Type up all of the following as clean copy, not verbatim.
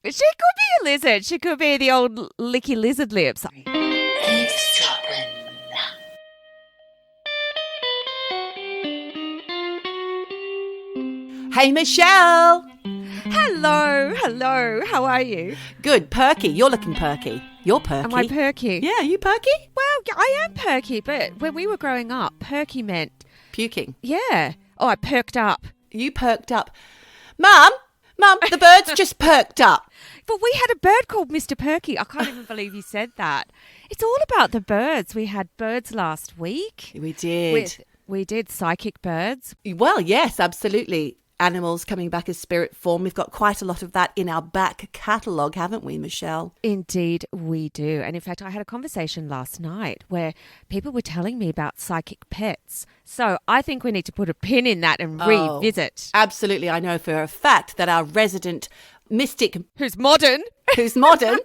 She could be a lizard. She could be the old licky lizard lips. Eavesdroppin. Hey, Michelle. Hello. How are you? Good, perky. You're looking perky. You're perky. Am I perky? Yeah, you perky? Well, I am perky, but when we were growing up, perky meant... Puking. Yeah. Oh, I perked up. You perked up. Mum, the bird's just perked up. But we had a bird called Mr. Perky. I can't even believe you said that. It's all about the birds. We had birds last week. We did. We did psychic birds. Well, yes, absolutely. Animals coming back as spirit form. We've got quite a lot of that in our back catalogue, haven't we, Michelle? Indeed, we do. And in fact, I had a conversation last night where people were telling me about psychic pets. So I think we need to put a pin in that and revisit. Absolutely. I know for a fact that our resident mystic Who's modern, Tamira,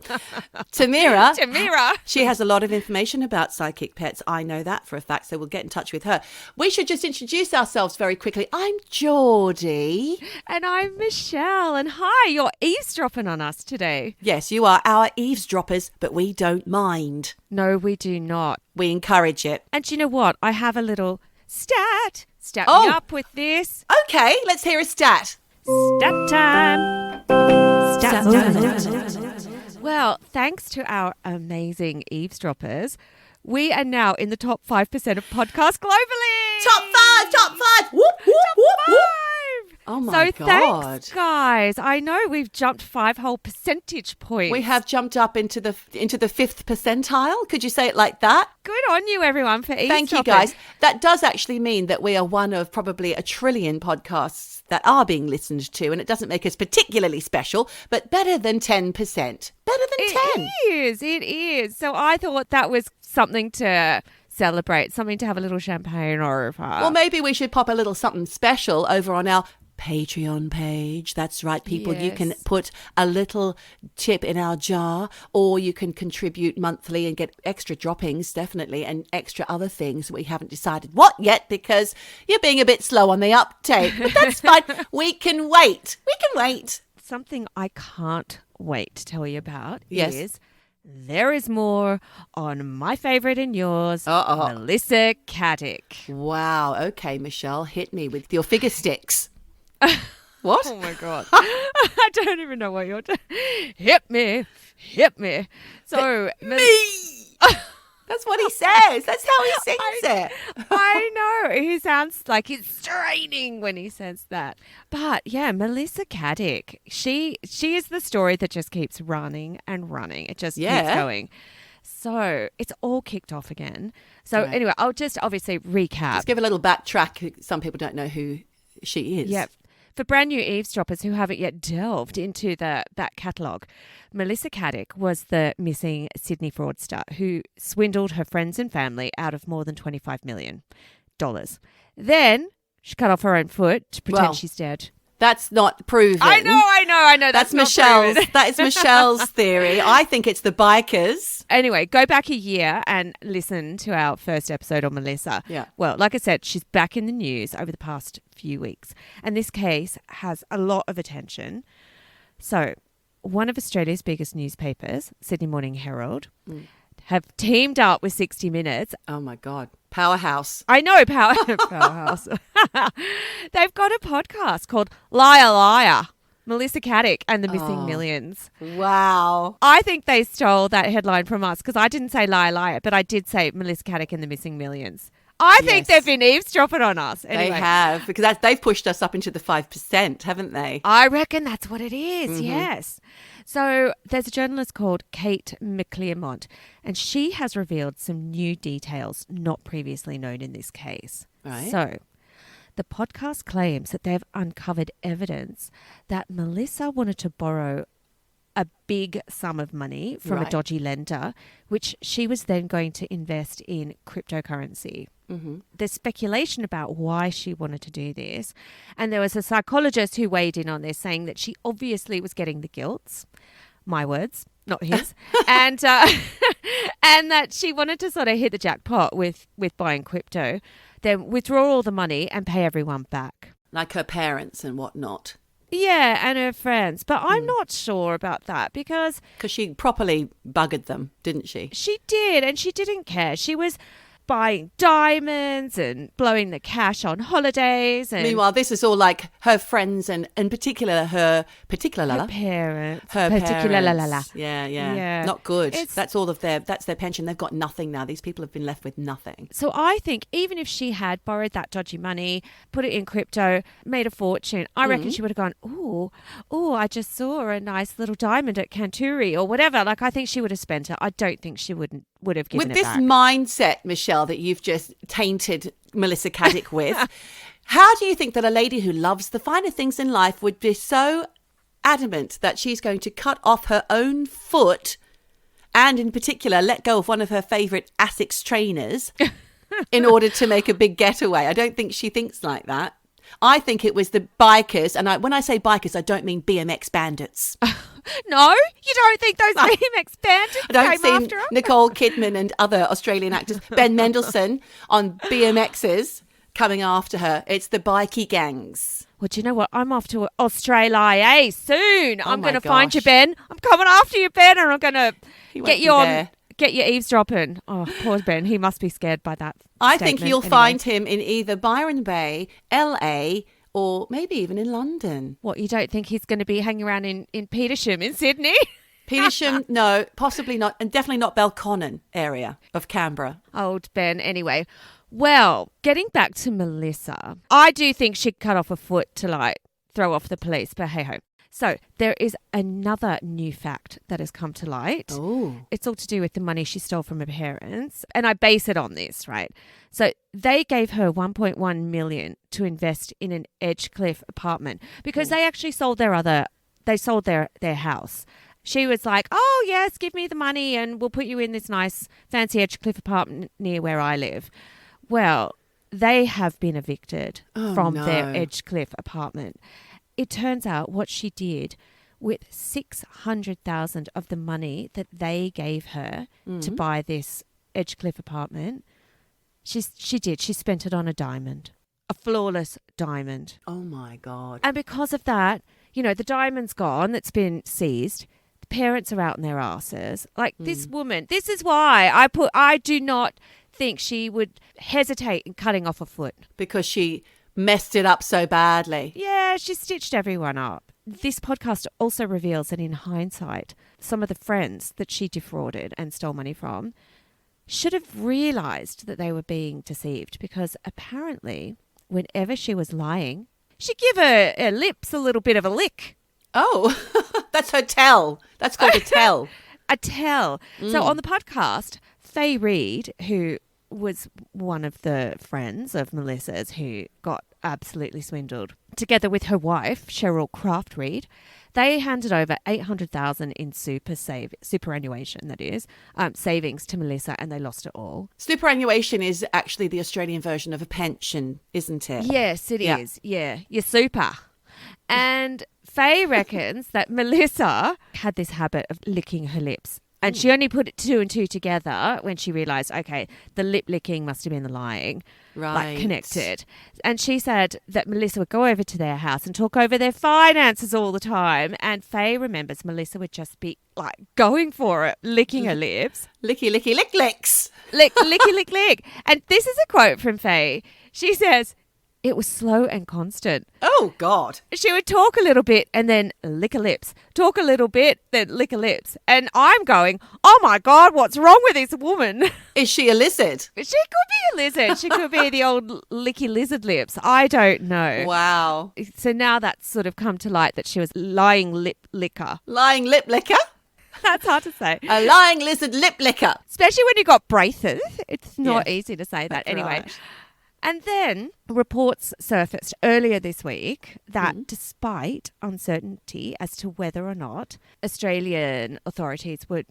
she has a lot of information about psychic pets. I know that for a fact, so we'll get in touch with her. We should just introduce ourselves very quickly. I'm Geordie. And I'm Michelle. And hi, you're eavesdropping on us today. Yes, you are our eavesdroppers, but we don't mind. No, we do not. We encourage it. And do you know what? I have a little stat. Stat Oh. me up with this. Okay, let's hear a stat. Stat time. Well, thanks to our amazing eavesdroppers, we are now in the top 5% of podcasts globally. Top five. Whoop, whoop, whoop, whoop. Oh my So God. thanks, guys. I know we've jumped 5 whole percentage points. We have jumped up into the 5th percentile. Could you say it like that? Good on you, everyone, for eavesdropping. Thank you, guys. That does actually mean that we are one of probably a trillion podcasts that are being listened to, and it doesn't make us particularly special, but better than 10%. Better than 10. It is. So I thought that was something to celebrate, something to have a little champagne over. Well, maybe we should pop a little something special over on our Patreon page. That's right, people. You can Yes. put a little tip in our jar, or you can contribute monthly and get extra droppings, definitely, and extra other things. We haven't decided what yet because you're being a bit slow on the uptake, but that's fine. We can wait. Something I can't wait to tell you about Yes. is there is more on my favourite and yours, Melissa Caddick. Wow. Okay, Michelle, hit me with your figure sticks. What? Oh my God. I don't even know what you're doing. Hit me. So, That's what he says. That's how he sings it. I know. He sounds like he's straining when he says that. But yeah, Melissa Caddick, she is the story that just keeps running and running. It just keeps going. So it's all kicked off again. So anyway, I'll just obviously recap. Just give a little backtrack. Some people don't know who she is. Yep. For brand new eavesdroppers who haven't yet delved into that catalogue, Melissa Caddick was the missing Sydney fraudster who swindled her friends and family out of more than $25 million. Then she cut off her own foot to pretend she's dead. That's not proven. I know. That's not Michelle's. proven. That is Michelle's theory. I think it's the bikers. Anyway, go back a year and listen to our first episode on Melissa. Yeah. Well, like I said, she's back in the news over the past few weeks. And this case has a lot of attention. So, one of Australia's biggest newspapers, Sydney Morning Herald, have teamed up with 60 Minutes. Oh my God. Powerhouse. I know, Powerhouse. They've got a podcast called Liar Liar, Melissa Caddick and the Missing Millions. Wow. I think they stole that headline from us because I didn't say Liar Liar, but I did say Melissa Caddick and the Missing Millions. I think they've been eavesdropping on us. Anyway, They have, because they've pushed us up into the 5%, haven't they? I reckon that's what it is, yes. So there's a journalist called Kate McClearmont, and she has revealed some new details not previously known in this case. Right. So the podcast claims that they've uncovered evidence that Melissa wanted to borrow a big sum of money from a dodgy lender, which she was then going to invest in cryptocurrency. There's speculation about why she wanted to do this. And there was a psychologist who weighed in on this, saying that she obviously was getting the gilts. My words, not his. and that she wanted to sort of hit the jackpot with buying crypto, then withdraw all the money and pay everyone back. Like her parents and whatnot. Yeah, and her friends. But I'm not sure about that because she properly buggered them, didn't she? she did, and she didn't care. She was buying diamonds and blowing the cash on holidays. And meanwhile, this is all like her friends and in particular her parents. Her particular parents. Yeah. Not good. That's their pension. They've got nothing now. These people have been left with nothing. So I think even if she had borrowed that dodgy money, put it in crypto, made a fortune, I reckon she would have gone, I just saw a nice little diamond at Kanturi or whatever. Like, I think she would have spent it. I don't think she would have given with it this back. mindset, Michelle, that you've just tainted Melissa Caddick with, how do you think that a lady who loves the finer things in life would be so adamant that she's going to cut off her own foot and in particular let go of one of her favourite ASICS trainers in order to make a big getaway? I don't think she thinks like that. I think it was the bikers, and when I say bikers, I don't mean BMX bandits. No, you don't think those BMX bandits I don't came see after her? Nicole Kidman and other Australian actors, Ben Mendelsohn on BMXs coming after her. It's the bikie gangs. Well, do you know what? I'm off to Australia soon. I'm my going to find you, gosh. Ben. I'm coming after you, Ben, and I'm going to won't get be you on. there. Get your eavesdropping. Oh, poor Ben. He must be scared by that. I think statement. you'll Anyway. find him in either Byron Bay, LA, or maybe even in London. What, you don't think he's going to be hanging around in Petersham in Sydney? Petersham, no, possibly not, and definitely not Belconnen area of Canberra. Old Ben. Anyway, well, getting back to Melissa, I do think she'd cut off a foot to throw off the police, but hey-ho. So there is another new fact that has come to light. Oh. It's all to do with the money she stole from her parents. And I base it on this, right? So they gave her $1.1 million to invest in an Edgecliff apartment because they actually sold their house. She was like, oh, yes, give me the money and we'll put you in this nice fancy Edgecliff apartment near where I live. Well, they have been evicted from their Edgecliff apartment. It turns out what she did with $600,000 of the money that they gave her to buy this Edgecliff apartment, she spent it on a diamond, a flawless diamond. Oh, my God. And because of that, the diamond's gone, that's been seized. The parents are out in their asses. Like this woman, this is why I do not think she would hesitate in cutting off a foot. Because she messed it up so badly. Yeah, she stitched everyone up. This podcast also reveals that in hindsight, some of the friends that she defrauded and stole money from should have realised that they were being deceived because apparently whenever she was lying, she'd give her lips a little bit of a lick. Oh, that's her tell. That's called a tell. A tell. So on the podcast, Faye Reid, who was one of the friends of Melissa's who got absolutely swindled, together with her wife, Cheryl Craft Reid, they handed over $800,000 in superannuation, that is, savings to Melissa, and they lost it all. Superannuation is actually the Australian version of a pension, isn't it? Yes, it is. Yeah, your super. And Faye reckons that Melissa had this habit of licking her lips. And she only put two and two together when she realised, okay, the lip licking must have been the lying, Right. connected. And she said that Melissa would go over to their house and talk over their finances all the time. And Faye remembers Melissa would just be going for it, licking her lips. Licky, licky, lick, licks. Licky, lick, lick. And this is a quote from Faye. She says, it was slow and constant. Oh, God. She would talk a little bit and then lick her lips. Talk a little bit, then lick her lips. And I'm going, oh my God, what's wrong with this woman? Is she a lizard? She could be a lizard. She could be the old licky lizard lips. I don't know. Wow. So now that's sort of come to light that she was lying lip licker. Lying lip licker? That's hard to say. A lying lizard lip licker. Especially when you've got braces. It's not Yes, easy to say that. that's Anyway. right. And then reports surfaced earlier this week that despite uncertainty as to whether or not Australian authorities would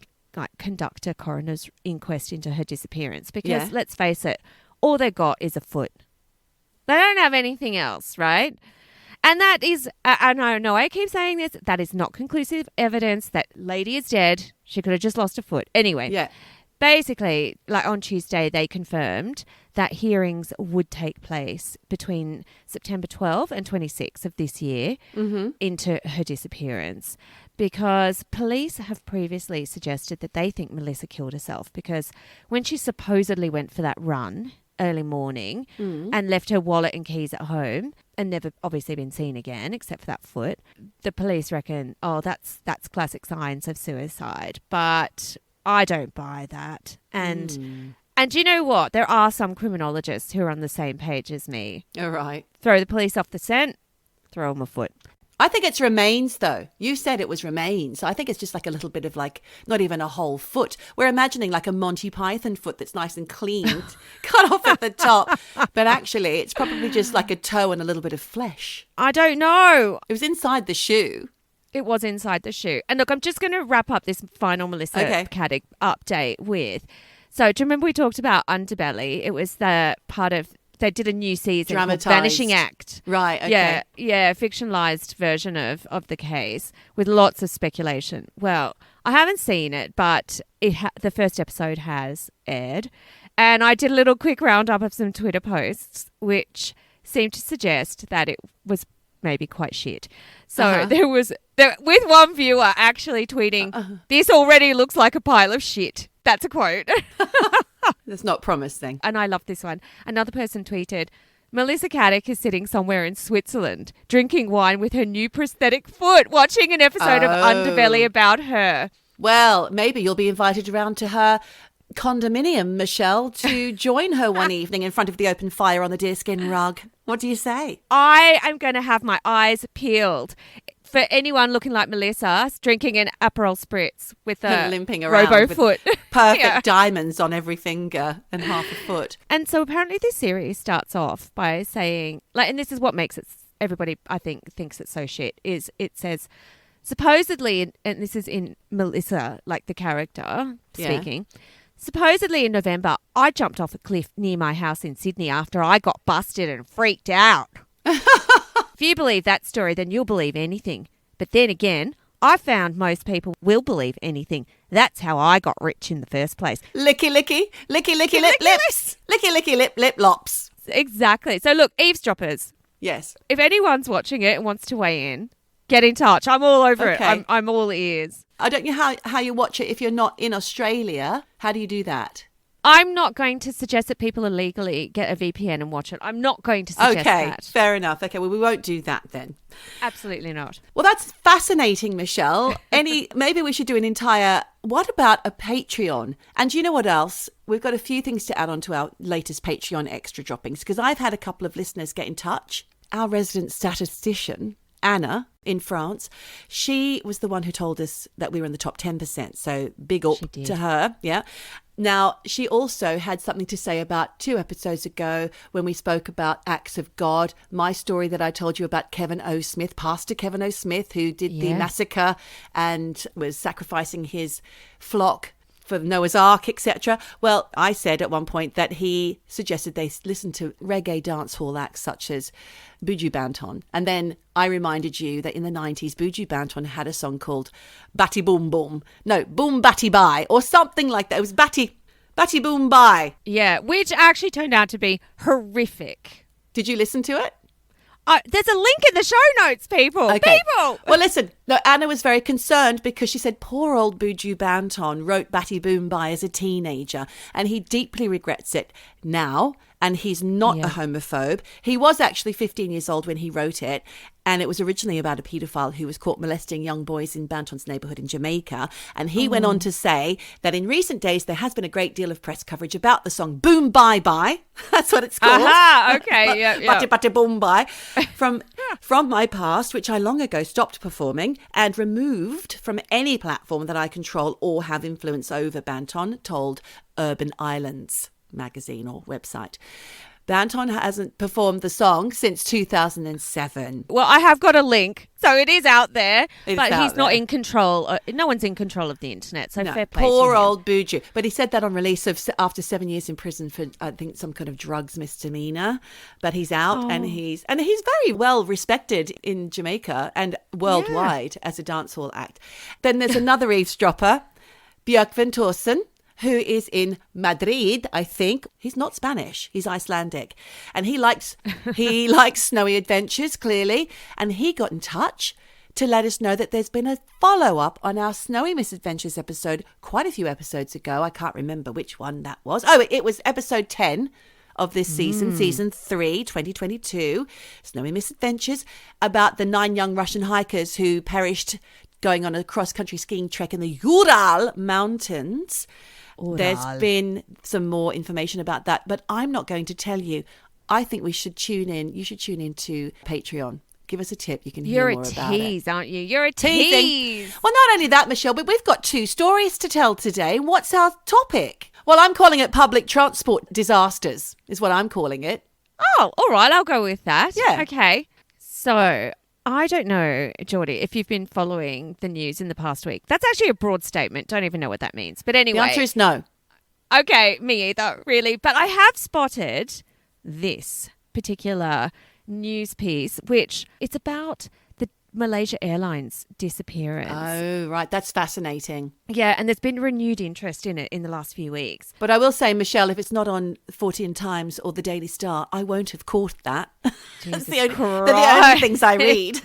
conduct a coroner's inquest into her disappearance, because let's face it, all they got is a foot. They don't have anything else, right? And that is, I know I keep saying this, that is not conclusive evidence. That lady is dead. She could have just lost a foot. Anyway. Yeah. basically, like on Tuesday, they confirmed that hearings would take place between September 12 and 26 of this year into her disappearance, because police have previously suggested that they think Melissa killed herself because when she supposedly went for that run early morning and left her wallet and keys at home and never obviously been seen again except for that foot, the police reckon, oh, that's classic signs of suicide. But I don't buy that. And you know what? There are some criminologists who are on the same page as me. All right. Throw the police off the scent, throw them a foot. I think it's remains, though. You said it was remains. I think it's just like a little bit of like, not even a whole foot. We're imagining like a Monty Python foot that's nice and clean, cut off at the top. But actually, it's probably just like a toe and a little bit of flesh. I don't know. It was inside the shoe. It was inside the shoe. And look, I'm just going to wrap up this final Melissa Caddick update with. So do you remember we talked about Underbelly? It was the part of, they did a new season called Vanishing Act. Right, okay. Yeah, fictionalized version of the case with lots of speculation. Well, I haven't seen it, but the first episode has aired. And I did a little quick roundup of some Twitter posts, which seemed to suggest that it was maybe quite shit. So there was with one viewer actually tweeting, "This already looks like a pile of shit." That's a quote. That's not promising. And I love this one. Another person tweeted, "Melissa Caddick is sitting somewhere in Switzerland, drinking wine with her new prosthetic foot, watching an episode of Underbelly about her." Well, maybe you'll be invited around to her condominium, Michelle, to join her one evening in front of the open fire on the deerskin rug. What do you say? I am going to have my eyes peeled for anyone looking like Melissa drinking an Aperol Spritz with a limping around robo with foot. Perfect diamonds on every finger and half a foot. And so apparently this series starts off by saying, like, and this is what makes it, everybody I think thinks it's so shit, is it says, supposedly, and this is in Melissa, like the character speaking, supposedly in November, I jumped off a cliff near my house in Sydney after I got busted and freaked out. If you believe that story, then you'll believe anything. But then again, I found most people will believe anything. That's how I got rich in the first place. Licky, licky, licky, licky, lip, lips. Licky, licky, lip, lip, lops. Exactly. So look, Eavesdroppers. Yes. If anyone's watching it and wants to weigh in, get in touch. I'm all over it. I'm all ears. I don't know how you watch it if you're not in Australia. How do you do that? I'm not going to suggest that people illegally get a VPN and watch it. I'm not going to suggest that. Okay, fair enough. Okay, well, we won't do that then. Absolutely not. Well, that's fascinating, Michelle. Maybe we should do an entire, what about a Patreon? And you know what else? We've got a few things to add on to our latest Patreon extra droppings, because I've had a couple of listeners get in touch. Our resident statistician, Anna, in France, she was the one who told us that we were in the top 10%. So big up to her. Yeah. Now, she also had something to say about 2 episodes ago when we spoke about acts of God, my story that I told you about Kevin O. Smith, Pastor Kevin O. Smith, who did the massacre and was sacrificing his flock for Noah's Ark, etc. Well, I said at one point that he suggested they listen to reggae dancehall acts such as Buju Banton. And then I reminded you that in the 90s, Buju Banton had a song called Batty Boom Boom. No, Boom Batty Bye, or something like that. It was Batty Boom Bye. Yeah, which actually turned out to be horrific. Did you listen to it? There's a link in the show notes, people. Okay. People! Well, listen, no, Anna was very concerned because she said poor old Buju Banton wrote Batty Boom Bye as a teenager and he deeply regrets it now. And he's not a homophobe. He was actually 15 years old when he wrote it. And it was originally about a paedophile who was caught molesting young boys in Banton's neighbourhood in Jamaica. And he went on to say that in recent days, there has been a great deal of press coverage about the song Boom Bye Bye. That's what it's called. Aha, okay, yeah. Batty Batty Boom Bye. From my past, which I long ago stopped performing and removed from any platform that I control or have influence over, Banton told Urban Islands magazine or website. Banton hasn't performed the song since 2007. Well, I have got a link, so it is out there, but he's not there. in control. No one's in control of the internet, so fair play Poor to him. old Buju. But he said that on release after 7 years in prison for, I think, some kind of drugs misdemeanor. But he's out and he's very well respected in Jamaica and worldwide as a dancehall act. Then there's another eavesdropper, Björk Van Torsen, who is in Madrid, I think. He's not Spanish, he's Icelandic. And he likes snowy adventures, clearly. And he got in touch to let us know that there's been a follow-up on our Snowy Misadventures episode quite a few episodes ago. I can't remember which one that was. Oh, it was episode 10 of this season, season 3, 2022, Snowy Misadventures, about the 9 young Russian hikers who perished going on a cross-country skiing trek in the Ural Mountains. There's been some more information about that, but I'm not going to tell you. I think we should tune in. You should tune in to Patreon. Give us a tip. You can hear more about it. You're a tease, aren't you? You're a tease. Well, not only that, Michelle, but we've got 2 stories to tell today. What's our topic? Well, I'm calling it public transport disasters, is what I'm calling it. Oh, all right. I'll go with that. Yeah. Okay. So I don't know, Geordie, if you've been following the news in the past week. That's actually a broad statement. Don't even know what that means. But anyway. The answer is no. Okay, me either, really. But I have spotted this particular news piece, which it's about the Malaysia Airlines disappearance. Oh, right. That's fascinating. Yeah, and there's been renewed interest in it in the last few weeks. But I will say, Michelle, if it's not on 14 Times or the Daily Star, I won't have caught that. Jesus they're the Christ. only things I read. These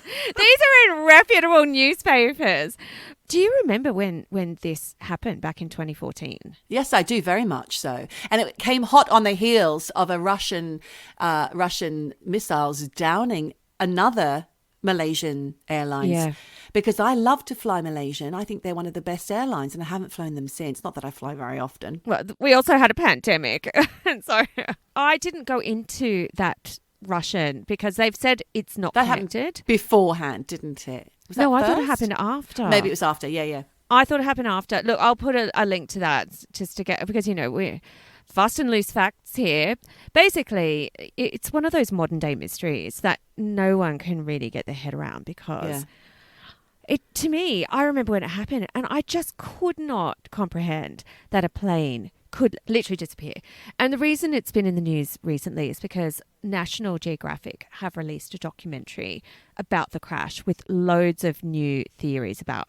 are in reputable newspapers. Do you remember when this happened back in 2014? Yes, I do, very much so. And it came hot on the heels of a Russian missiles downing another Malaysian Airlines. Yeah. Because I love to fly Malaysian. I think they're one of the best airlines, and I haven't flown them since. Not that I fly very often. Well, we also had a pandemic. And so I didn't go into that Russian because they've said it's not That connected. happened beforehand, didn't it? Was that No, I thought it first? happened after. Maybe it was after. Yeah. I thought it happened after. Look, I'll put a link to that just to get, because, we're fast and loose facts here. Basically, it's one of those modern day mysteries that no one can really get their head around because to me, I remember when it happened and I just could not comprehend that a plane could literally disappear. And the reason it's been in the news recently is because National Geographic have released a documentary about the crash with loads of new theories about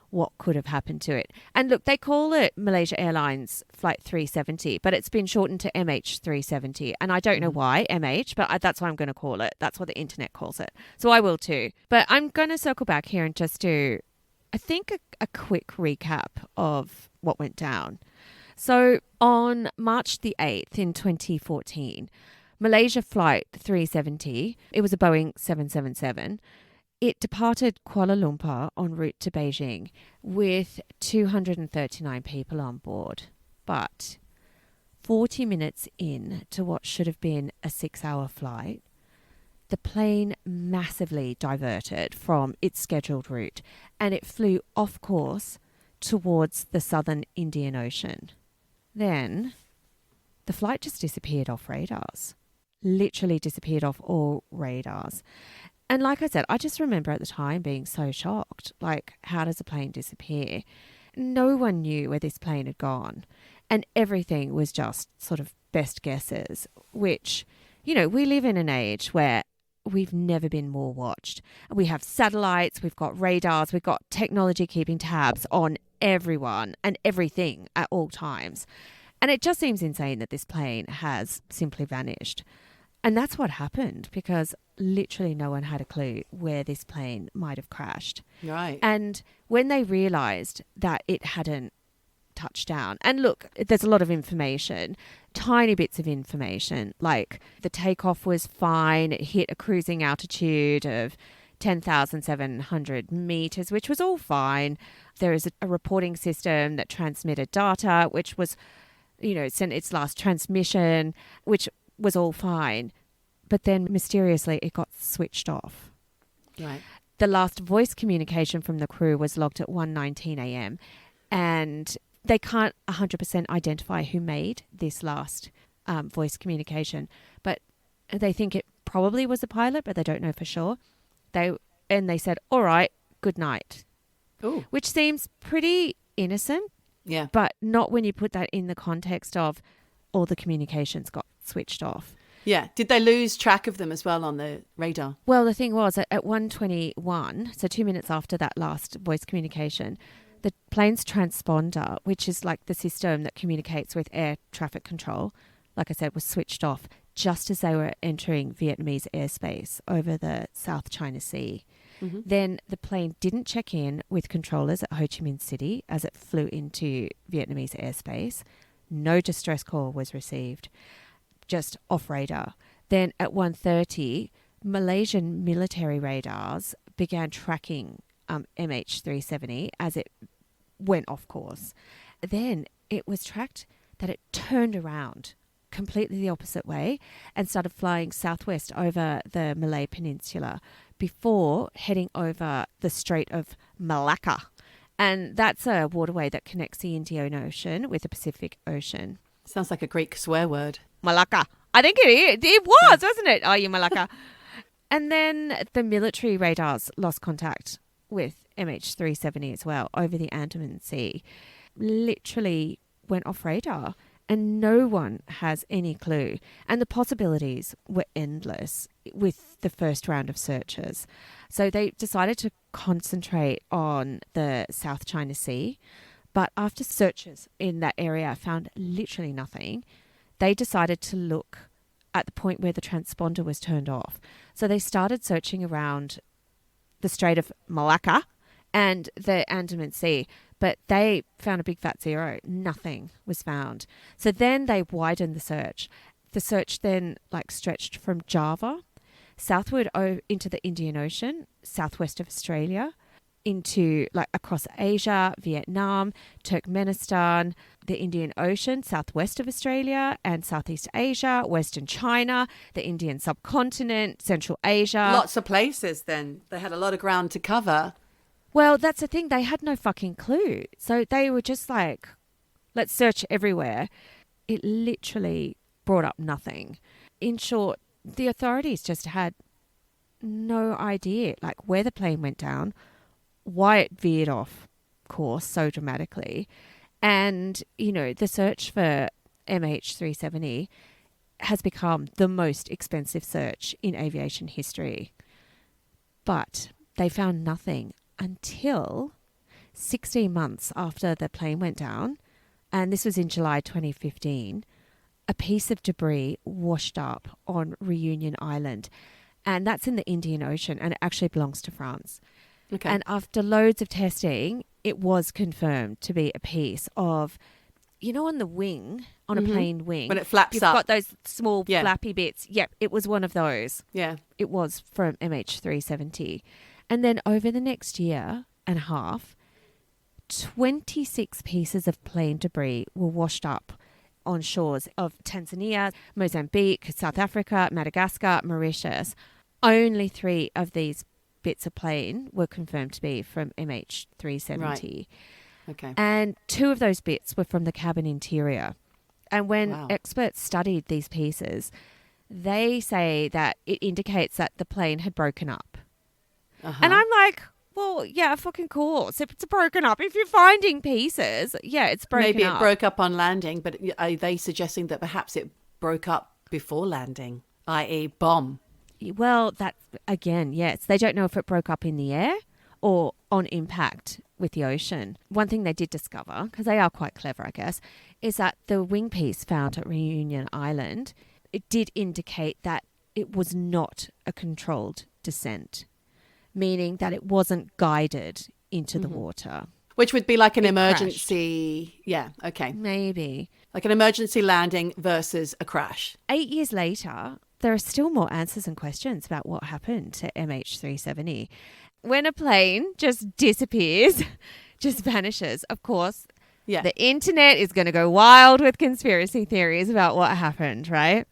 what could have happened to it. And look, they call it Malaysia Airlines Flight 370, but it's been shortened to MH370. And I don't know why MH, but that's what I'm going to call it. That's what the internet calls it. So I will too. But I'm going to circle back here and just do, I think, a quick recap of what went down. So on March the 8th in 2014, Malaysia Flight 370, it was a Boeing 777, it departed Kuala Lumpur en route to Beijing with 239 people on board. But 40 minutes in to what should have been a 6-hour flight, the plane massively diverted from its scheduled route and it flew off course towards the southern Indian Ocean. Then the flight just disappeared off radars. Literally disappeared off all radars. And like I said, I just remember at the time being so shocked. Like, how does a plane disappear? No one knew where this plane had gone. And everything was just sort of best guesses, which, we live in an age where we've never been more watched. We have satellites, we've got radars, we've got technology keeping tabs on everyone and everything at all times. And it just seems insane that this plane has simply vanished. And that's what happened because literally no one had a clue where this plane might have crashed. Right. And when they realised that it hadn't touched down, and look, there's a lot of information, tiny bits of information, like the takeoff was fine, it hit a cruising altitude of 10,700 meters, which was all fine. There is a reporting system that transmitted data, which was, sent its last transmission, which was all fine. But then mysteriously it got switched off. Right. The last voice communication from the crew was logged at 1:19 a.m. and they can't 100% identify who made this last voice communication, but they think it probably was the pilot, but they don't know for sure. They said, "All right, good night." Ooh. Which seems pretty innocent. Yeah. But not when you put that in the context of all the communications got switched off. Yeah. Did they lose track of them as well on the radar? Well, the thing was, at 1:21, so 2 minutes after that last voice communication, the plane's transponder, which is like the system that communicates with air traffic control, like I said, was switched off just as they were entering Vietnamese airspace over the South China Sea. Mm-hmm. Then the plane didn't check in with controllers at Ho Chi Minh City as it flew into Vietnamese airspace. No distress call was received, just off radar. Then at 1:30, Malaysian military radars began tracking MH370 as it went off course. Then it was tracked that it turned around completely the opposite way and started flying southwest over the Malay Peninsula before heading over the Strait of Malacca. And that's a waterway that connects the Indian Ocean with the Pacific Ocean. Sounds like a Greek swear word. Malacca. I think it was, wasn't it? Oh, you Malacca. And then the military radars lost contact with MH370 as well over the Andaman Sea. Literally went off radar. And no one has any clue. And the possibilities were endless with the first round of searches. So they decided to concentrate on the South China Sea. But after searches in that area found literally nothing, they decided to look at the point where the transponder was turned off. So they started searching around the Strait of Malacca and the Andaman Sea. But they found a big fat zero. Nothing was found. So then they widened the search. The search then stretched from Java southward into the Indian Ocean, southwest of Australia, into across Asia, Vietnam, Turkmenistan, the Indian Ocean, southwest of Australia and Southeast Asia, Western China, the Indian subcontinent, Central Asia. Lots of places then. They had a lot of ground to cover. Well, that's the thing. They had no fucking clue. So they were just like, let's search everywhere. It literally brought up nothing. In short, the authorities just had no idea where the plane went down, why it veered off course so dramatically. And, the search for MH370 has become the most expensive search in aviation history. But they found nothing until 16 months after the plane went down, and this was in July 2015, a piece of debris washed up on Reunion Island, and that's in the Indian Ocean, and it actually belongs to France. Okay. And after loads of testing, it was confirmed to be a piece of, on the wing, on a plane wing. When it flaps you've up. got those small flappy bits. Yep, it was one of those. Yeah. It was from MH370. And then over the next year and a half, 26 pieces of plane debris were washed up on shores of Tanzania, Mozambique, South Africa, Madagascar, Mauritius. Only 3 of these bits of plane were confirmed to be from MH370. Right. Okay. And 2 of those bits were from the cabin interior. And when experts studied these pieces, they say that it indicates that the plane had broken up. And I'm like, well, yeah, fucking course. If it's broken up, if you're finding pieces, it's broken up. Maybe it broke up on landing, but are they suggesting that perhaps it broke up before landing, i.e. bomb? Well, that, again, yes. They don't know if it broke up in the air or on impact with the ocean. One thing they did discover, because they are quite clever, I guess, is that the wing piece found at Reunion Island, it did indicate that it was not a controlled descent, meaning that it wasn't guided into the water. Which would be like an It emergency. Crashed. Yeah, okay. Maybe. Like an emergency landing versus a crash. 8 years later, there are still more answers and questions about what happened to MH370. When a plane just disappears, just vanishes, of course, the internet is going to go wild with conspiracy theories about what happened, right?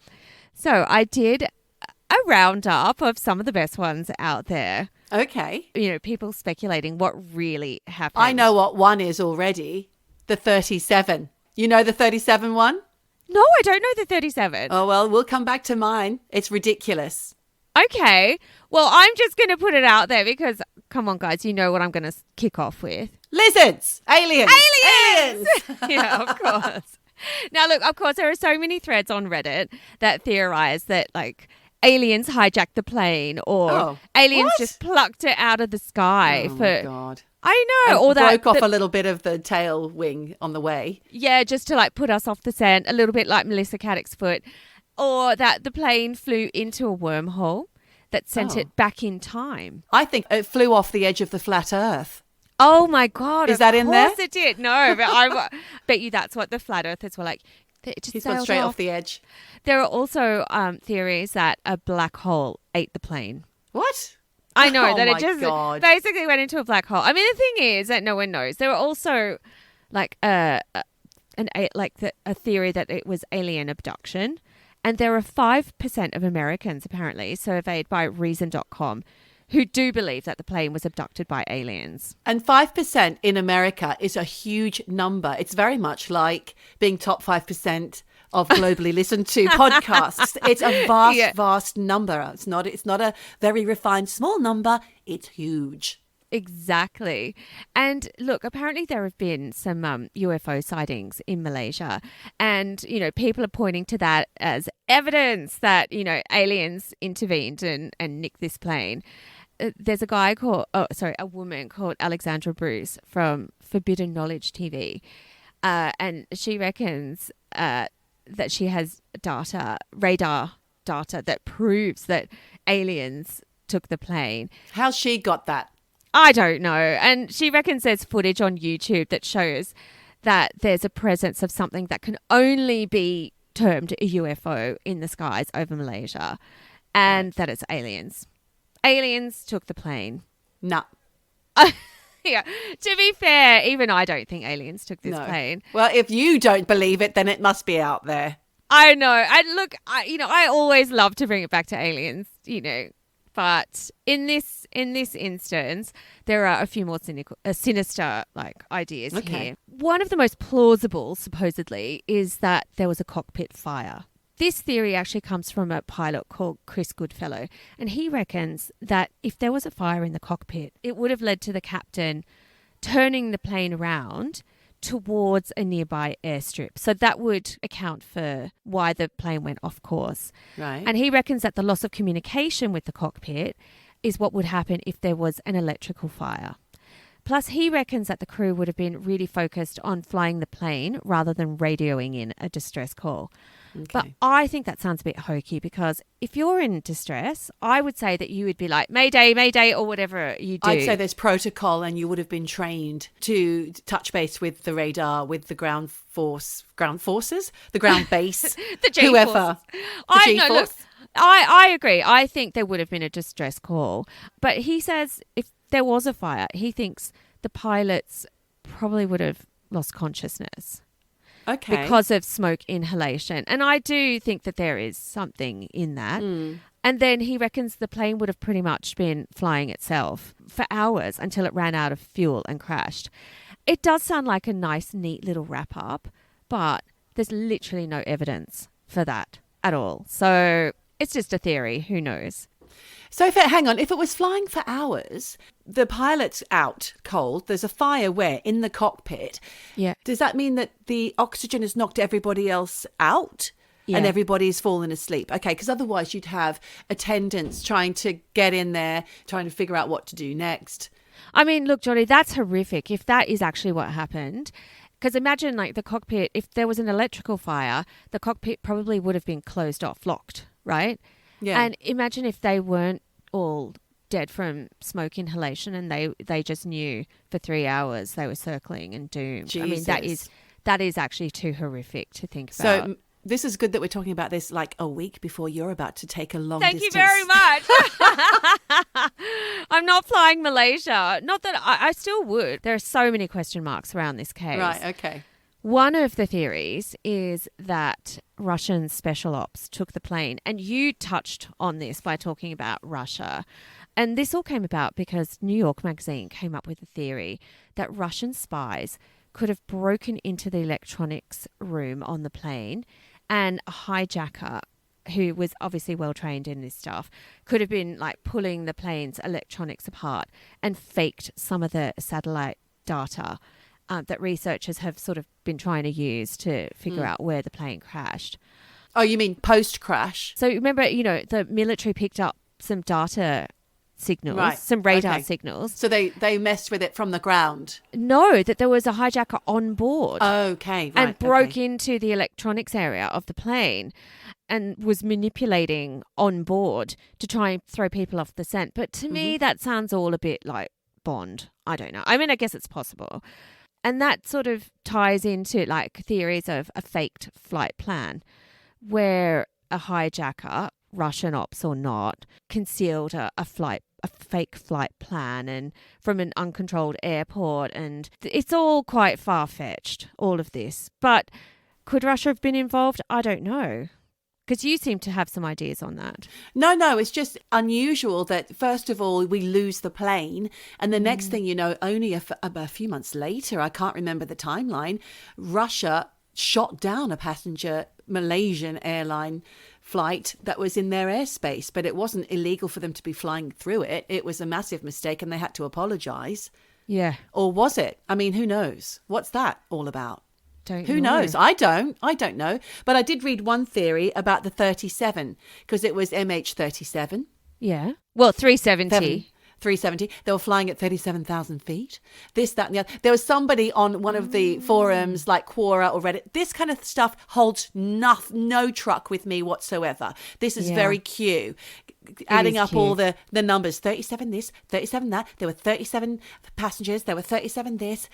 So I did a roundup of some of the best ones out there. Okay. People speculating what really happened. I know what one is already. The 37. You know the 37 one? No, I don't know the 37. Oh, well, we'll come back to mine. It's ridiculous. Okay. Well, I'm just going to put it out there because, come on, guys, you know what I'm going to kick off with. Lizards! Aliens! Aliens! Yeah, of course. Now, look, of course, there are so many threads on Reddit that theorize that, aliens hijacked the plane or aliens just plucked it out of the sky my God. I know. And Or that broke off a little bit of the tail wing on the way. Yeah, just to like put us off the scent, a little bit like Melissa Caddick's foot. Or that the plane flew into a wormhole that sent it back in time. I think it flew off the edge of the flat Earth. Oh my God. Is that in there? Of course it did. No, but I bet you that's what the flat earthers were like. It just He's gone sailed straight off the edge. There are also theories that a black hole ate the plane. What? I know, Oh that it my just God. basically went into a black hole. I mean, the thing is that no one knows. There are also like a theory that it was alien abduction. And there are 5% of Americans, apparently, surveyed by Reason.com, who do believe that the plane was abducted by aliens. And 5% in America is a huge number. It's very much like being top 5% of globally listened to podcasts. It's a vast number. It's not a very refined small number. It's huge. Exactly. And look, apparently there have been some UFO sightings in Malaysia. And, people are pointing to that as evidence that, aliens intervened and nicked this plane. There's a woman called Alexandra Bruce from Forbidden Knowledge TV. And she reckons that she has radar data that proves that aliens took the plane. How's she got that? I don't know. And she reckons there's footage on YouTube that shows that there's a presence of something that can only be termed a UFO in the skies over Malaysia, and that it's aliens. Aliens took the plane. Nah. Yeah. To be fair, even I don't think aliens took this plane. Well, if you don't believe it, then it must be out there. I know. I always love to bring it back to aliens, But in this instance, there are a few more sinister ideas here. One of the most plausible, supposedly, is that there was a cockpit fire. This theory actually comes from a pilot called Chris Goodfellow, and he reckons that if there was a fire in the cockpit, it would have led to the captain turning the plane around towards a nearby airstrip. So that would account for why the plane went off course. Right. And he reckons that the loss of communication with the cockpit is what would happen if there was an electrical fire. Plus, he reckons that the crew would have been really focused on flying the plane rather than radioing in a distress call. Okay. But I think that sounds a bit hokey, because if you're in distress, I would say that you would be like, Mayday, Mayday, or whatever you do. I'd say there's protocol, and you would have been trained to touch base with the radar, with the ground forces, the ground base, the G-force. whoever. The G-force. Look, I agree. I think there would have been a distress call. But he says if there was a fire, he thinks the pilots probably would have lost consciousness. Okay. Because of smoke inhalation. And I do think that there is something in that. And then he reckons the plane would have pretty much been flying itself for hours until it ran out of fuel and crashed. It does sound like a nice, neat little wrap up, but there's literally no evidence for that at all. So it's just a theory. Who knows? So if it was flying for hours, the pilot's out cold, there's a fire where? In the cockpit. Yeah. Does that mean that the oxygen has knocked everybody else out? Yeah. And everybody's fallen asleep? Okay, because otherwise you'd have attendants trying to get in there, trying to figure out what to do next. I mean, look, Geordie, that's horrific if that is actually what happened. Because imagine the cockpit, if there was an electrical fire, the cockpit probably would have been closed off, locked, right? Yeah. And imagine if they weren't all dead from smoke inhalation and they just knew for 3 hours they were circling and doomed. Jesus. I mean, that is actually too horrific to think about. So this is good that we're talking about this like a week before you're about to take a long distance. Thank you very much. I'm not flying Malaysia. Not that I still would. There are so many question marks around this case. Right, okay. One of the theories is that Russian special ops took the plane. And you touched on this by talking about Russia. And this all came about because New York Magazine came up with a theory that Russian spies could have broken into the electronics room on the plane, and a hijacker who was obviously well trained in this stuff could have been pulling the plane's electronics apart and faked some of the satellite data that researchers have sort of been trying to use to figure out where the plane crashed. Oh, you mean post-crash? So remember, the military picked up some data signals, Right. some radar Okay. signals. So they messed with it from the ground. No, that there was a hijacker on board. Okay, right. And broke okay. into the electronics area of the plane and was manipulating on board to try and throw people off the scent. But to me, that sounds all a bit like Bond. I don't know. I mean, I guess it's possible. And that sort of ties into like theories of a faked flight plan where a hijacker, Russian ops or not, concealed a fake flight plan and from an uncontrolled airport. And it's all quite far-fetched, all of this. But could Russia have been involved? I don't know. Because you seem to have some ideas on that. No, it's just unusual that, first of all, we lose the plane. And the next thing you know, only a few months later, I can't remember the timeline, Russia shot down a passenger Malaysian airline flight that was in their airspace. But it wasn't illegal for them to be flying through it. It was a massive mistake and they had to apologise. Yeah. Or was it? I mean, who knows? What's that all about? Who know. knows? I don't know. But I did read one theory about the 37 because it was MH37. Yeah. Well, 370. 370. They were flying at 37,000 feet. This, that, and the other. There was somebody on one of the forums like Quora or Reddit. This kind of stuff holds no truck with me whatsoever. This is very Q. Adding up all the numbers. 37 this, 37 that. There were 37 passengers. There were 37 this.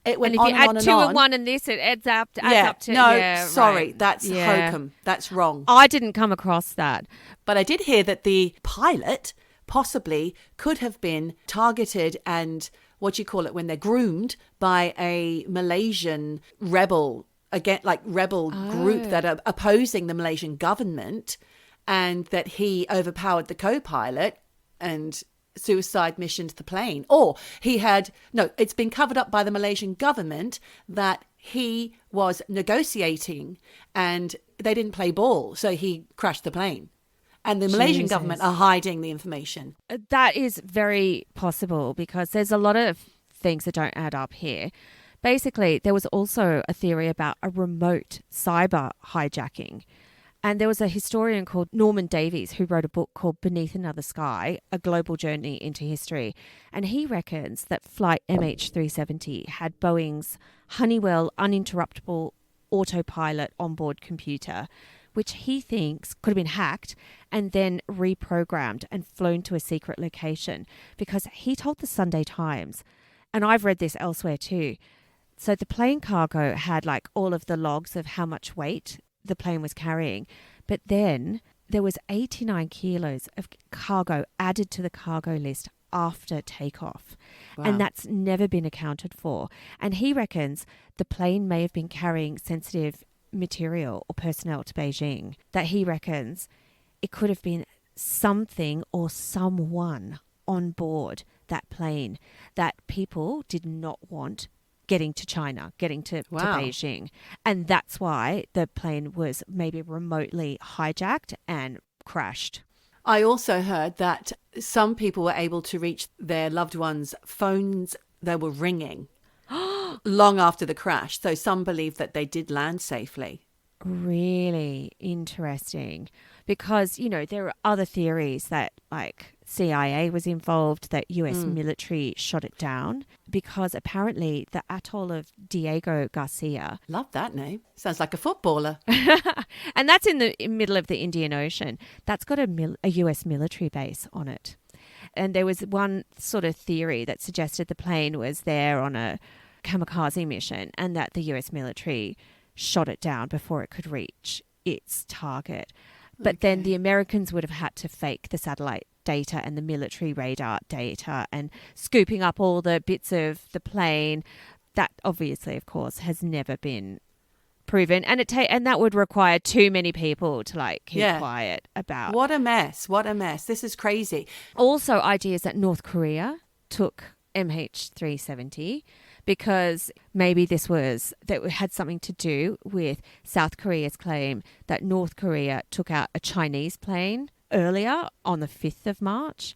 It went And if on you and add on and 2 on. and 1 and this, it adds up to... Sorry, right. that's hokum. That's wrong. I didn't come across that. But I did hear that the pilot possibly could have been targeted and, what do you call it, when they're groomed by a Malaysian rebel, group that are opposing the Malaysian government, and that he overpowered the co-pilot and suicide missioned the plane. Or it's been covered up by the Malaysian government that he was negotiating and they didn't play ball, so he crashed the plane. And the Malaysian government are hiding the information. That is very possible because there's a lot of things that don't add up here. Basically, there was also a theory about a remote cyber hijacking. And there was a historian called Norman Davies who wrote a book called Beneath Another Sky, A Global Journey into History. And he reckons that flight MH370 had Boeing's Honeywell uninterruptible autopilot onboard computer, which he thinks could have been hacked and then reprogrammed and flown to a secret location, because he told the Sunday Times, and I've read this elsewhere too, so the plane cargo had like all of the logs of how much weight the plane was carrying, but then there was 89 kilos of cargo added to the cargo list after takeoff. Wow. And that's never been accounted for. And he reckons the plane may have been carrying sensitive material or personnel to Beijing, that he reckons it could have been something or someone on board that plane that people did not want getting to China, getting to Beijing. And that's why the plane was maybe remotely hijacked and crashed. I also heard that some people were able to reach their loved ones' phones. They were ringing long after the crash. So some believe that they did land safely. Really interesting. Because, there are other theories that like CIA was involved, that US military shot it down, because apparently the atoll of Diego Garcia. Love that name. Sounds like a footballer. And that's in the middle of the Indian Ocean. That's got a US military base on it. And there was one sort of theory that suggested the plane was there on a kamikaze mission and that the US military shot it down before it could reach its target. But then the Americans would have had to fake the satellite data and the military radar data and scooping up all the bits of the plane. That obviously, of course, has never been proven. And and that would require too many people to keep quiet about. What a mess. What a mess. This is crazy. Also ideas that North Korea took MH370 because maybe that had something to do with South Korea's claim that North Korea took out a Chinese plane earlier on the 5th of March.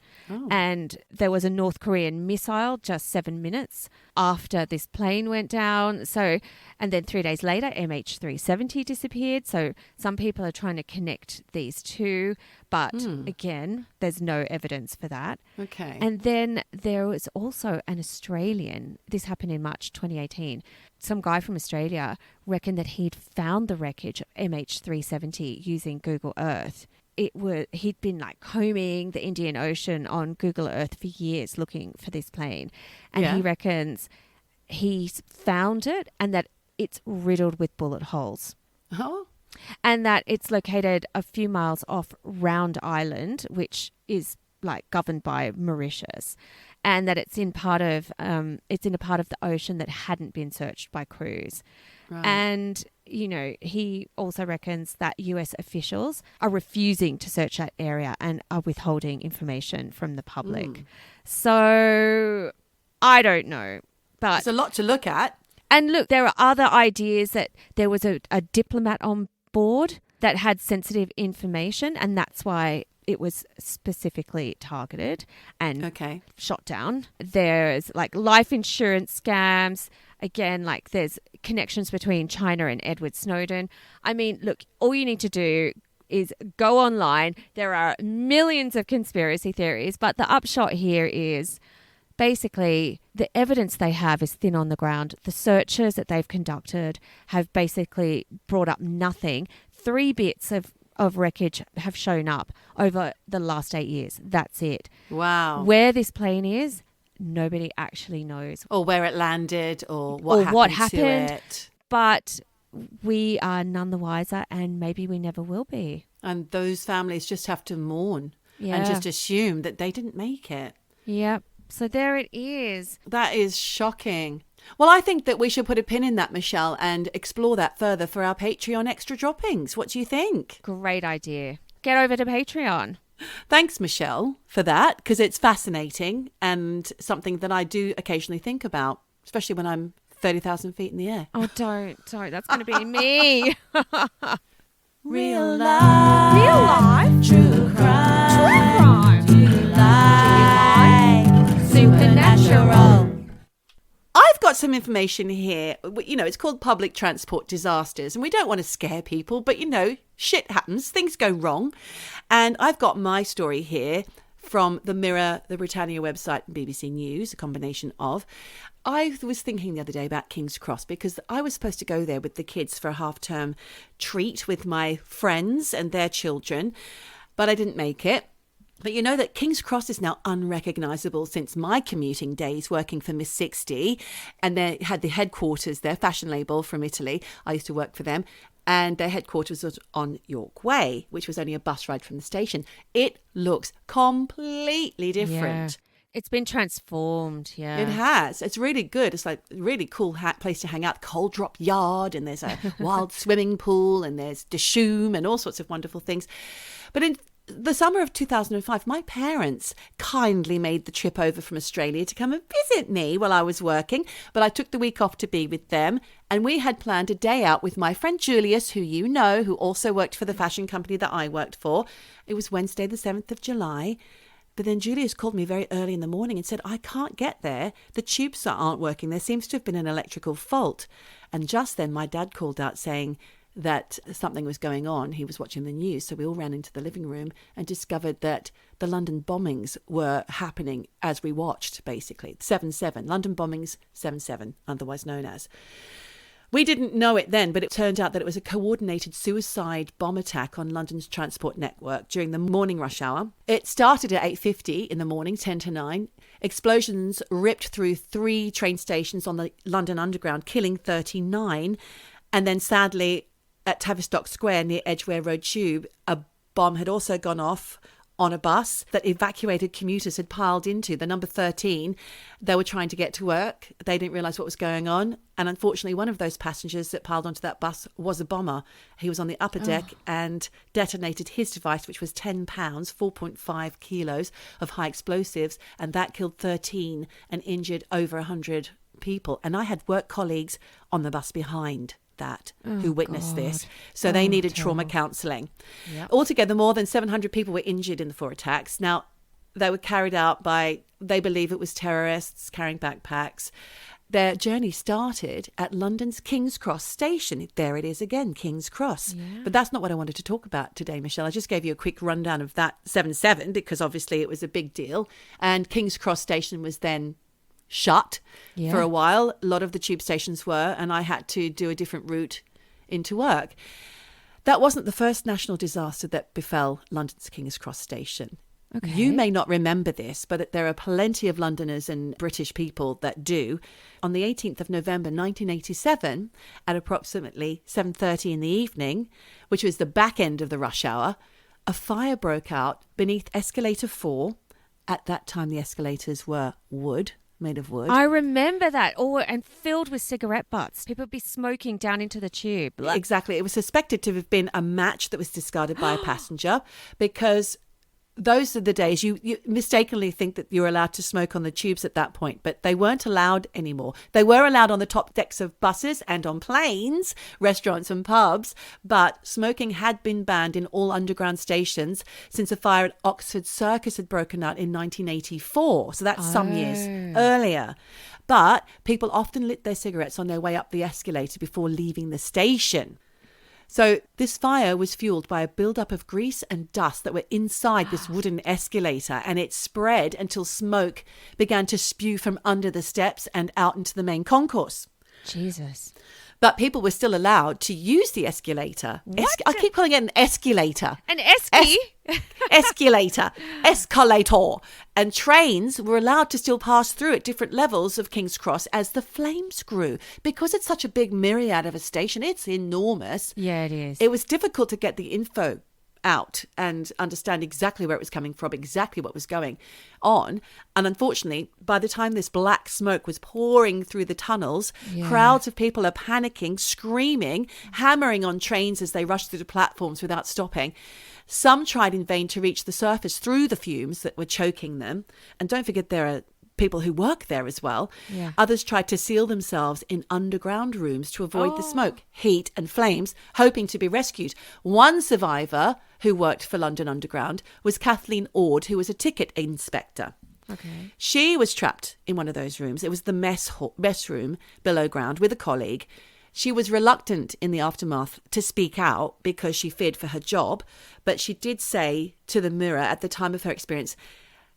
And there was a North Korean missile just 7 minutes after this plane went down. So, and then 3 days later, MH370 disappeared. So some people are trying to connect these two. But again, there's no evidence for that. Okay. And then there was also an Australian, this happened in March 2018. Some guy from Australia reckoned that he'd found the wreckage of MH370 using Google Earth. He'd been like combing the Indian Ocean on Google Earth for years looking for this plane. And he reckons he's found it and that it's riddled with bullet holes. Oh. And that it's located a few miles off Round Island, which is like governed by Mauritius, and that it's in a part of the ocean that hadn't been searched by crews. Right. And, you know, he also reckons that US officials are refusing to search that area and are withholding information from the public. So I don't know. But there's a lot to look at. And look, there are other ideas that there was a diplomat on board that had sensitive information, and that's why it was specifically targeted and shot down. There's like life insurance scams. Again, like there's connections between China and Edward Snowden. I mean, look, all you need to do is go online. There are millions of conspiracy theories, but the upshot here is basically the evidence they have is thin on the ground. The searches that they've conducted have basically brought up nothing. 3 bits of wreckage have shown up over the last 8 years. That's it. Wow. Where this plane is, nobody actually knows. Or where it landed or what happened to it. But we are none the wiser, and maybe we never will be. And those families just have to mourn and just assume that they didn't make it. Yep. So there it is. That is shocking. Well, I think that we should put a pin in that, Michelle, and explore that further for our Patreon extra droppings. What do you think? Great idea. Get over to Patreon. Thanks, Michelle, for that, because it's fascinating and something that I do occasionally think about, especially when I'm 30,000 feet in the air. Oh, don't. That's going to be me. Real life. Real life? True crime. True crime. Do you like supernatural? I've got some information here. You know, it's called public transport disasters, and we don't want to scare people, but, you know, shit happens. Things go wrong. And I've got my story here from the Mirror, the Britannia website, and BBC News, a combination of. I was thinking the other day about King's Cross because I was supposed to go there with the kids for a half-term treat with my friends and their children, but I didn't make it. But you know that King's Cross is now unrecognisable since my commuting days working for Miss 60, and they had the headquarters, their fashion label from Italy. I used to work for them, and their headquarters was on York Way, which was only a bus ride from the station. It looks completely different. Yeah. It's been transformed, yeah. It has. It's really good. It's like a really cool place to hang out. Coal drop yard, and there's a wild swimming pool, and there's Dishoom and all sorts of wonderful things. But in the summer of 2005, my parents kindly made the trip over from Australia to come and visit me while I was working, but I took the week off to be with them, and we had planned a day out with my friend Julius, who you know, who also worked for the fashion company that I worked for. It was Wednesday the 7th of July, but then Julius called me very early in the morning and said, I can't get there. The tubes aren't working. There seems to have been an electrical fault. And just then my dad called out saying that something was going on. He was watching the news, so we all ran into the living room and discovered that the London bombings were happening as we watched, basically. 7/7, London bombings 7/7, otherwise known as. We didn't know it then, but it turned out that it was a coordinated suicide bomb attack on London's transport network during the morning rush hour. It started at 8:50 in the morning, 10 to 9. Explosions ripped through 3 train stations on the London Underground, killing 39. And then sadly, at Tavistock Square near Edgware Road Tube, a bomb had also gone off on a bus that evacuated commuters had piled into, the number 13. They were trying to get to work. They didn't realise what was going on. And unfortunately, one of those passengers that piled onto that bus was a bomber. He was on the upper deck and detonated his device, which was 10 pounds, 4.5 kilos of high explosives. And that killed 13 and injured over 100 people. And I had work colleagues on the bus behind. that who witnessed God. this. So they needed terrible. trauma counselling. Yep. Altogether, more than 700 people were injured in the 4 attacks. Now, they were carried out by, they believe it was terrorists carrying backpacks. Their journey started at London's King's Cross station. There it is again, King's Cross. Yeah. But that's not what I wanted to talk about today, Michelle. I just gave you a quick rundown of that 7/7 because obviously it was a big deal. And King's Cross station was then shut for a while. A lot of the tube stations were, and I had to do a different route into work. That wasn't the first national disaster that befell London's King's Cross station. Okay. You may not remember this, but there are plenty of Londoners and British people that do. On the 18th of November 1987, at approximately 7:30 in the evening, which was the back end of the rush hour, a fire broke out beneath escalator 4. At that time, the escalators were made of wood. I remember that. Oh, and filled with cigarette butts. People would be smoking down into the tube. Exactly. It was suspected to have been a match that was discarded by a passenger because those are the days you mistakenly think that you're allowed to smoke on the tubes at that point, but they weren't allowed anymore. They were allowed on the top decks of buses and on planes, restaurants and pubs, but smoking had been banned in all underground stations since a fire at Oxford Circus had broken out in 1984. So that's some years earlier. But people often lit their cigarettes on their way up the escalator before leaving the station. So this fire was fueled by a buildup of grease and dust that were inside this wooden escalator, and it spread until smoke began to spew from under the steps and out into the main concourse. Jesus. But people were still allowed to use the escalator. I keep calling it an escalator. An esky? Escalator. Escalator. And trains were allowed to still pass through at different levels of King's Cross as the flames grew. Because it's such a big myriad of a station, it's enormous. Yeah, it is. It was difficult to get the info out and understand exactly where it was coming from, exactly what was going on. And unfortunately, by the time this black smoke was pouring through the tunnels, crowds of people are panicking, screaming, hammering on trains as they rushed through the platforms without stopping. Some tried in vain to reach the surface through the fumes that were choking them. And don't forget, there are people who work there as well. Yeah. Others tried to seal themselves in underground rooms to avoid the smoke, heat and flames, hoping to be rescued. One survivor who worked for London Underground was Kathleen Ord, who was a ticket inspector. Okay. She was trapped in one of those rooms. It was the mess room below ground with a colleague. She was reluctant in the aftermath to speak out because she feared for her job, but she did say to the Mirror at the time of her experience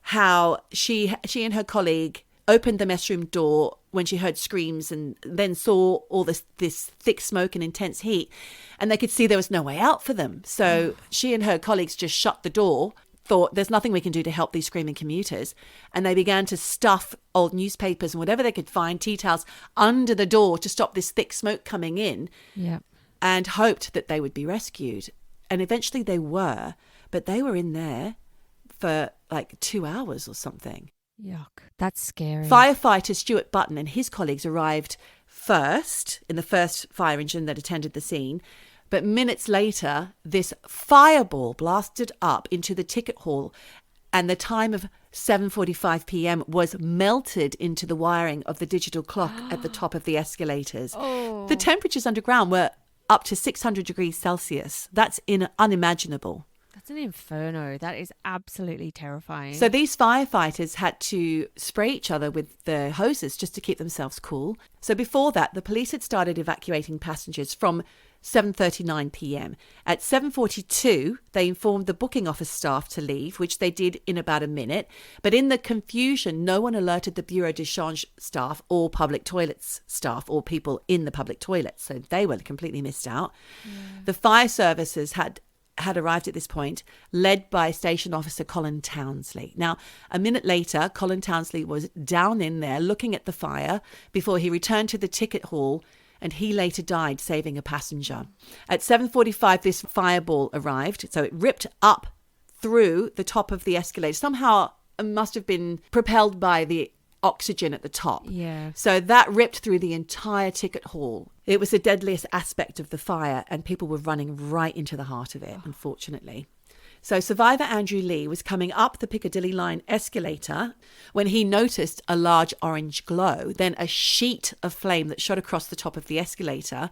how she and her colleague opened the mess room door when she heard screams and then saw all this thick smoke and intense heat, and they could see there was no way out for them. So she and her colleagues just shut the door, thought there's nothing we can do to help these screaming commuters, and they began to stuff old newspapers and whatever they could find, tea towels, under the door to stop this thick smoke coming in, and hoped that they would be rescued. And eventually they were, but they were in there for like 2 hours or something. Yuck. That's scary. Firefighter Stuart Button and his colleagues arrived first in the first fire engine that attended the scene. But minutes later, this fireball blasted up into the ticket hall, and the time of 7:45 p.m. was melted into the wiring of the digital clock at the top of the escalators. The temperatures underground were up to 600 degrees Celsius. That's unimaginable. That's an inferno. That is absolutely terrifying. So these firefighters had to spray each other with the hoses just to keep themselves cool. So before that, the police had started evacuating passengers from 7:39 p.m. At 7:42, they informed the booking office staff to leave, which they did in about a minute. But in the confusion, no one alerted the Bureau de Change staff or public toilets staff or people in the public toilets. So they were completely missed out. The fire services had arrived at this point, led by Station Officer Colin Townsley. Now, a minute later, Colin Townsley was down in there looking at the fire before he returned to the ticket hall, and he later died saving a passenger. At 7:45, this fireball arrived, so it ripped up through the top of the escalator. Somehow it must have been propelled by the oxygen at the top. Yeah. So that ripped through the entire ticket hall. It was the deadliest aspect of the fire, and people were running right into the heart of it, unfortunately. So survivor Andrew Lee was coming up the Piccadilly line escalator when he noticed a large orange glow, then a sheet of flame that shot across the top of the escalator.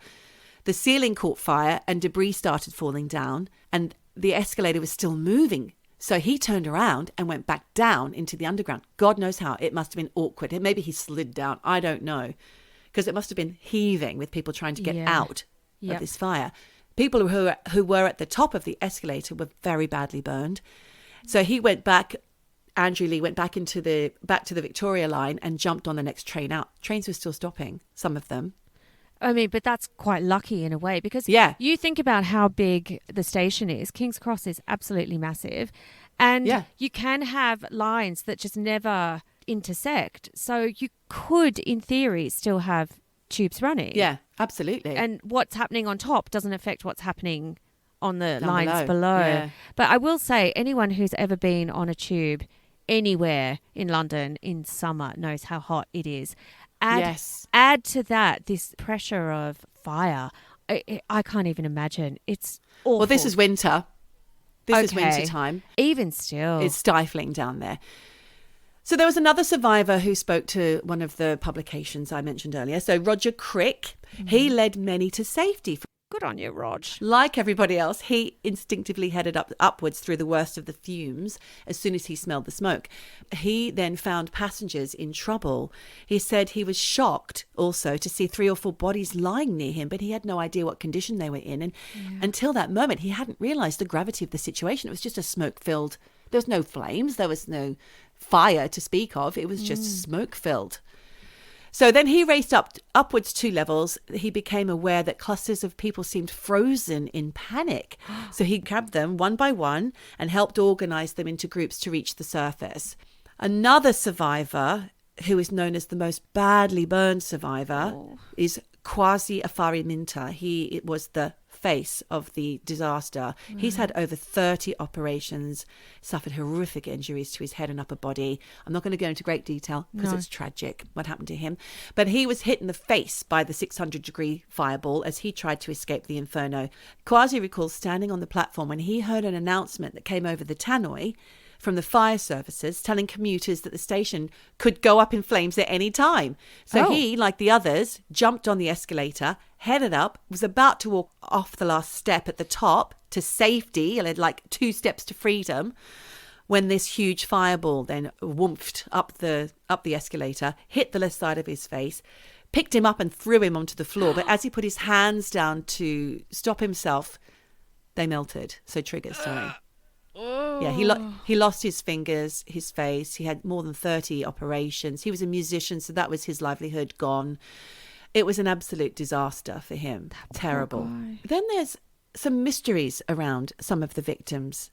The ceiling caught fire and debris started falling down, and the escalator was still moving. So he turned around and went back down into the underground. God knows how. It must have been awkward. Maybe he slid down. I don't know. Because it must have been heaving with people trying to get out of this fire. People who were at the top of the escalator were very badly burned. So he went back, Andrew Lee went back to the Victoria line and jumped on the next train out. Trains were still stopping, some of them. I mean, but that's quite lucky in a way because you think about how big the station is. King's Cross is absolutely massive. And you can have lines that just never intersect. So you could, in theory, still have tubes running. Yeah, absolutely. And what's happening on top doesn't affect what's happening on the Down lines below. Yeah. But I will say, anyone who's ever been on a tube anywhere in London in summer knows how hot it is. Add to that this pressure of fire. I can't even imagine. It's awful. Well, this is winter. This is winter time. Even still. It's stifling down there. So there was another survivor who spoke to one of the publications I mentioned earlier. So Roger Crick, he led many to safety. Good on you, Rog. Like everybody else, he instinctively headed upwards through the worst of the fumes as soon as he smelled the smoke. He then found passengers in trouble. He said he was shocked also to see 3 or 4 bodies lying near him, but he had no idea what condition they were in. And until that moment, he hadn't realised the gravity of the situation. It was just a smoke-filled... There was no flames. There was no fire to speak of. It was just smoke-filled. So then he raced upwards 2 levels. He became aware that clusters of people seemed frozen in panic. So he grabbed them one by one and helped organise them into groups to reach the surface. Another survivor, who is known as the most badly burned survivor, is Kwasi Afari Minta. He was the face of the disaster. He's had over 30 operations, suffered horrific injuries to his head and upper body. I'm not going to go into great detail because it's tragic what happened to him. But he was hit in the face by the 600-degree fireball as he tried to escape the inferno. Kwasi recalls standing on the platform when he heard an announcement that came over the tannoy from the fire services telling commuters that the station could go up in flames at any time. So he, like the others, jumped on the escalator, headed up, was about to walk off the last step at the top to safety, like 2 steps to freedom, when this huge fireball then whoomphed up the escalator, hit the left side of his face, picked him up and threw him onto the floor. But as he put his hands down to stop himself, they melted. So triggers, sorry. Yeah, he lost his fingers, his face. He had more than 30 operations. He was a musician, so that was his livelihood gone. It was an absolute disaster for him. Terrible. Then there's some mysteries around some of the victims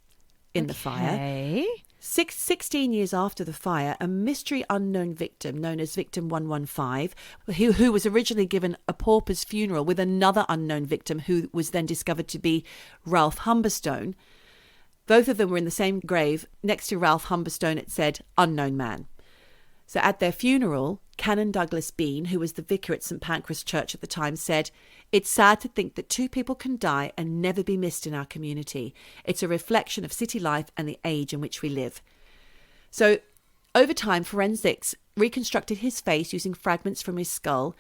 in the fire. 16 years after the fire, a mystery unknown victim known as Victim 115, who was originally given a pauper's funeral with another unknown victim who was then discovered to be Ralph Humberstone. Both of them were in the same grave. Next to Ralph Humberstone, it said, unknown man. So at their funeral, Canon Douglas Bean, who was the vicar at St Pancras Church at the time, said, "It's sad to think that 2 people can die and never be missed in our community. It's a reflection of city life and the age in which we live." So over time, forensics reconstructed his face using fragments from his skull.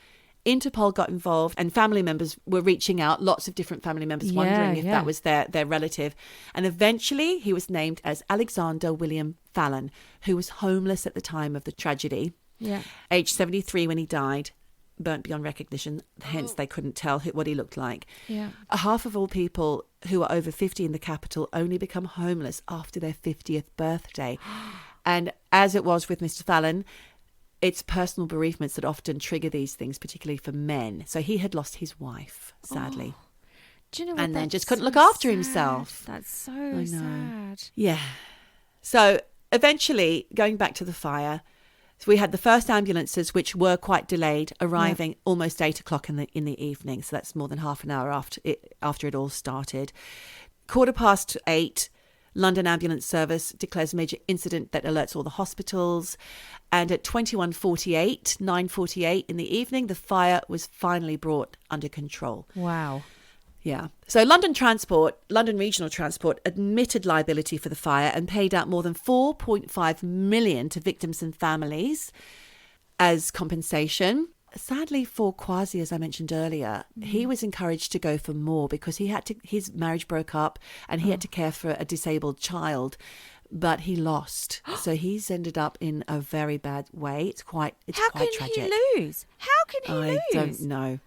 Interpol got involved and family members were reaching out, lots of different family members wondering if that was their relative. And eventually he was named as Alexander William Fallon, who was homeless at the time of the tragedy. Age 73 when he died, burnt beyond recognition, hence they couldn't tell what he looked like. Half of all people who are over 50 in the capital only become homeless after their 50th birthday. And as it was with Mr. Fallon, it's personal bereavements that often trigger these things, particularly for men. So he had lost his wife, sadly. Do you know what? And then just couldn't look after himself. That's so sad. Yeah. So eventually, going back to the fire, we had the first ambulances, which were quite delayed, arriving almost 8 o'clock in the evening. So that's more than half an hour after it all started. 8:15, London Ambulance Service declares a major incident that alerts all the hospitals. And at 9:48 in the evening, the fire was finally brought under control. Wow. Yeah. So London Regional Transport admitted liability for the fire and paid out more than 4.5 million to victims and families as compensation. sadly for Kwasi, as I mentioned earlier, he was encouraged to go for more because his marriage broke up and he had to care for a disabled child, but he lost. So he's ended up in a very bad way. It's quite tragic. How can he lose? How can he lose? I don't know.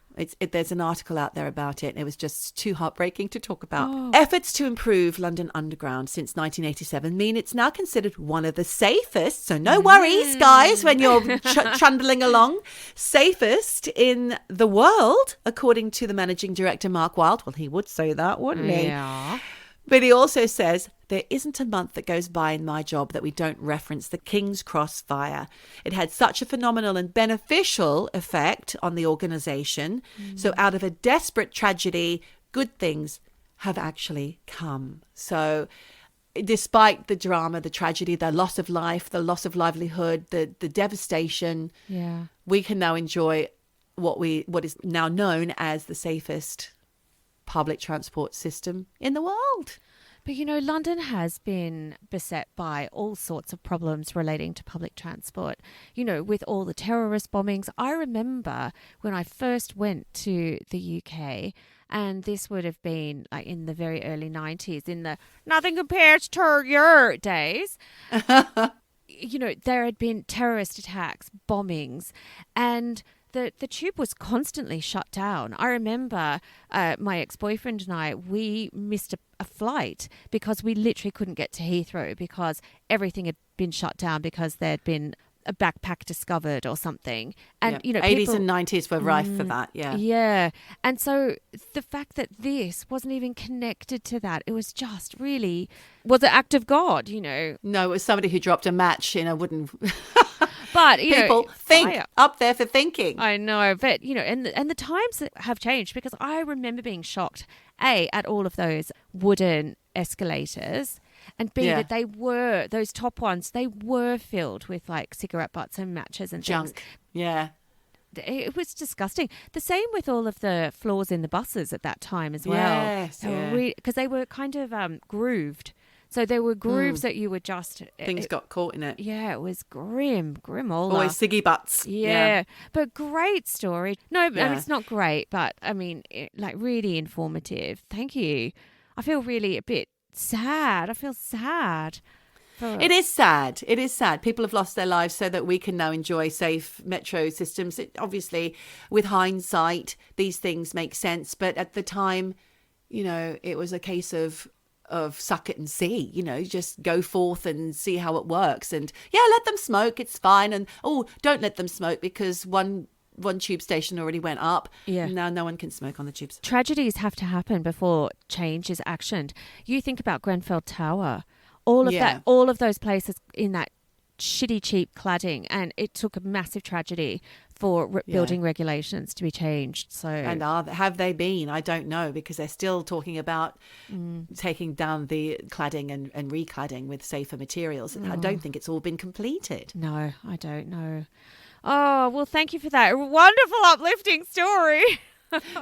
There's an article out there about it. And it was just too heartbreaking to talk about. Efforts to improve London Underground since 1987 mean it's now considered one of the safest. So no worries, guys, when you're trundling along. Safest in the world, according to the managing director, Mark Wilde. Well, he would say that, wouldn't he? Yeah. But he also says, there isn't a month that goes by in my job that we don't reference the King's Cross fire. It had such a phenomenal and beneficial effect on the organisation. So out of a desperate tragedy, good things have actually come. So despite the drama, the tragedy, the loss of life, the loss of livelihood, the devastation, we can now enjoy what is now known as the safest public transport system in the world. But, London has been beset by all sorts of problems relating to public transport, with all the terrorist bombings. I remember when I first went to the UK, and this would have been like in the very early 90s, in the nothing compares to your days. There had been terrorist attacks, bombings, and the tube was constantly shut down. I remember my ex-boyfriend and I, we missed a flight because we literally couldn't get to Heathrow because everything had been shut down because there had been a backpack discovered or something. And, 80s and 90s were rife for that, yeah. Yeah. And so the fact that this wasn't even connected to that, it was just really, was an act of God, No, it was somebody who dropped a match in a wooden... But people think up there for thinking. I know, but and the times have changed, because I remember being shocked at all of those wooden escalators, and B, that they were, those top ones, they were filled with like cigarette butts and matches and junk. Things. Yeah. It was disgusting. The same with all of the floors in the buses at that time as well. Yes, because they were kind of grooved. So there were grooves that you would just... Things got caught in it. Yeah, it was grim all Always ciggy butts. Yeah, but great story. No, I mean, it's not great, but I mean, really informative. Thank you. I feel really a bit sad. I feel sad. It is sad. It is sad. People have lost their lives so that we can now enjoy safe metro systems. Obviously, with hindsight, these things make sense. But at the time, it was a case of suck it and see, just go forth and see how it works. And let them smoke, it's fine. And don't let them smoke because one tube station already went up. Yeah. Now no one can smoke on the tubes. Tragedies have to happen before change is actioned. You think about Grenfell Tower, all of those places in that shitty cheap cladding, and it took a massive tragedy for building regulations to be changed. So, and have they been? I don't know, because they're still talking about taking down the cladding and recladding with safer materials. And I don't think it's all been completed. No, I don't know. Oh, well, thank you for that wonderful, uplifting story.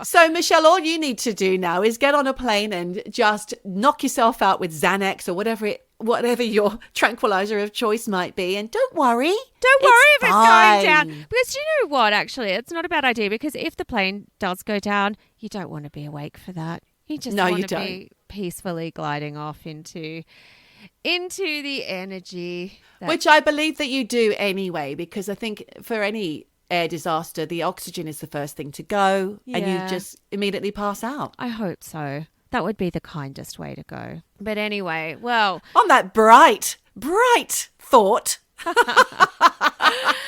So, Michelle, all you need to do now is get on a plane and just knock yourself out with Xanax or whatever your tranquilizer of choice might be. And don't worry. Don't worry if it's going down. Because you know what, actually, it's not a bad idea, because if the plane does go down, you don't want to be awake for that. You just want to be peacefully gliding off into the energy. Which I believe that you do anyway, because I think for any air disaster, the oxygen is the first thing to go and you just immediately pass out. I hope so. That would be the kindest way to go. But anyway, well... On that bright thought.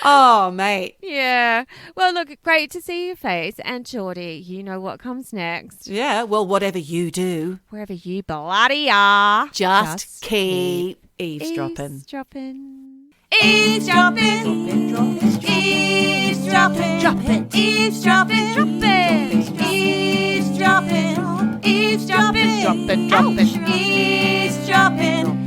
Oh, mate. Yeah. Well, look, great to see your face. And Geordie, you know what comes next. Yeah, well, whatever you do. Wherever you bloody are. Just keep eavesdropping. Eavesdropping. Eavesdropping. Eavesdropping. Dropping. Eavesdropping. Dropping. Eavesdropping. Eavesdropping. Dropping. Dropping. Eavesdropping.